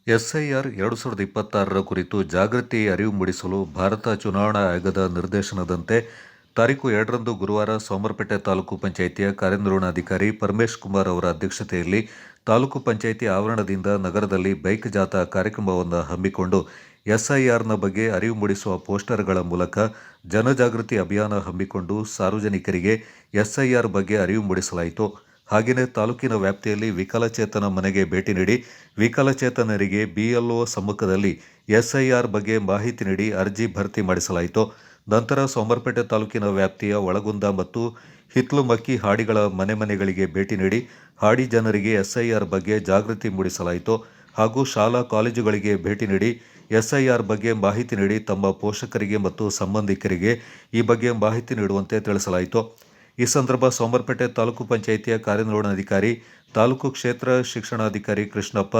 SIR 2026ರ ಕುರಿತು ಜಾಗೃತಿ ಅರಿವು ಮೂಡಿಸಲು ಭಾರತ ಚುನಾವಣಾ ಆಯೋಗದ ನಿರ್ದೇಶನದಂತೆ ತಾರೀಖು 2ರಂದು ಗುರುವಾರ ಸೋಮರಪೇಟೆ ತಾಲೂಕು ಪಂಚಾಯಿತಿಯ ಕಾರ್ಯನಿರ್ವಹಣಾಧಿಕಾರಿ ಪರಮೇಶ್ ಕುಮಾರ್ ಅವರ ಅಧ್ಯಕ್ಷತೆಯಲ್ಲಿ ತಾಲೂಕು ಪಂಚಾಯಿತಿ ಆವರಣದಿಂದ ನಗರದಲ್ಲಿ ಬೈಕ್ ಜಾಥಾ ಕಾರ್ಯಕ್ರಮವನ್ನು ಹಮ್ಮಿಕೊಂಡು ಎಸ್ಐಆರ್ನ ಬಗ್ಗೆ ಅರಿವು ಮೂಡಿಸುವ ಪೋಸ್ಟರ್ಗಳ ಮೂಲಕ ಜನಜಾಗೃತಿ ಅಭಿಯಾನ ಹಮ್ಮಿಕೊಂಡು ಸಾರ್ವಜನಿಕರಿಗೆ ಎಸ್ಐಆರ್ ಬಗ್ಗೆ ಅರಿವು ಮೂಡಿಸಲಾಯಿತು. ಹಾಗೆಯೇ ತಾಲೂಕಿನ ವ್ಯಾಪ್ತಿಯಲ್ಲಿ ವಿಕಲಚೇತನ ಮನೆಗೆ ಭೇಟಿ ನೀಡಿ ವಿಕಲಚೇತನರಿಗೆ ಬಿಎಲ್ಒ ಸಮ್ಮುಖದಲ್ಲಿ ಎಸ್ಐಆರ್ ಬಗ್ಗೆ ಮಾಹಿತಿ ನೀಡಿ ಅರ್ಜಿ ಭರ್ತಿ ಮಾಡಿಸಲಾಯಿತು. ನಂತರ ಸೋಮರಪೇಟೆ ತಾಲೂಕಿನ ವ್ಯಾಪ್ತಿಯ ಒಳಗುಂದ ಮತ್ತು ಹಿತ್ಲುಮಕ್ಕಿ ಹಾಡಿಗಳ ಮನೆಗಳಿಗೆ ಭೇಟಿ ನೀಡಿ ಹಾಡಿ ಜನರಿಗೆ ಎಸ್ಐಆರ್ ಬಗ್ಗೆ ಜಾಗೃತಿ ಮೂಡಿಸಲಾಯಿತು. ಹಾಗೂ ಶಾಲಾ ಕಾಲೇಜುಗಳಿಗೆ ಭೇಟಿ ನೀಡಿ ಎಸ್ಐಆರ್ ಬಗ್ಗೆ ಮಾಹಿತಿ ನೀಡಿ ತಮ್ಮ ಪೋಷಕರಿಗೆ ಮತ್ತು ಸಂಬಂಧಿಕರಿಗೆ ಈ ಬಗ್ಗೆ ಮಾಹಿತಿ ನೀಡುವಂತೆ ತಿಳಿಸಲಾಯಿತು. ಈ ಸಂದರ್ಭ ಸೋಮರಪೇಟೆ ತಾಲೂಕು ಪಂಚಾಯಿತಿಯ ಕಾರ್ಯನಿರ್ವಹಣಾಧಿಕಾರಿ, ತಾಲೂಕು ಕ್ಷೇತ್ರ ಶಿಕ್ಷಣಾಧಿಕಾರಿ ಕೃಷ್ಣಪ್ಪ,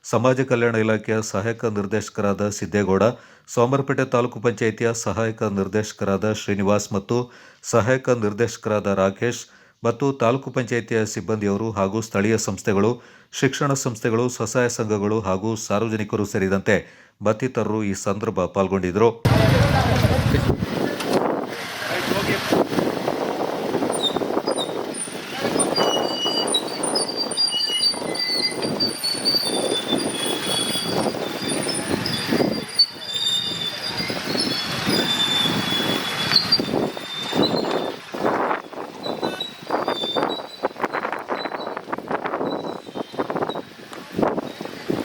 ಸಮಾಜ ಕಲ್ಯಾಣ ಇಲಾಖೆಯ ಸಹಾಯಕ ನಿರ್ದೇಶಕರಾದ ಸಿದ್ದೇಗೌಡ, ಸೋಮರಪೇಟೆ ತಾಲೂಕು ಪಂಚಾಯಿತಿಯ ಸಹಾಯಕ ನಿರ್ದೇಶಕರಾದ ಶ್ರೀನಿವಾಸ್ ಮತ್ತು ಸಹಾಯಕ ನಿರ್ದೇಶಕರಾದ ರಾಕೇಶ್ ಮತ್ತು ತಾಲೂಕು ಪಂಚಾಯಿತಿಯ ಸಿಬ್ಬಂದಿಯವರು ಹಾಗೂ ಸ್ಥಳೀಯ ಸಂಸ್ಥೆಗಳು, ಶಿಕ್ಷಣ ಸಂಸ್ಥೆಗಳು, ಸ್ವಸಹಾಯ ಸಂಘಗಳು ಹಾಗೂ ಸಾರ್ವಜನಿಕರು ಸೇರಿದಂತೆ ಮತ್ತಿತರರು ಈ ಸಂದರ್ಭ ಪಾಲ್ಗೊಂಡಿದ್ದರು.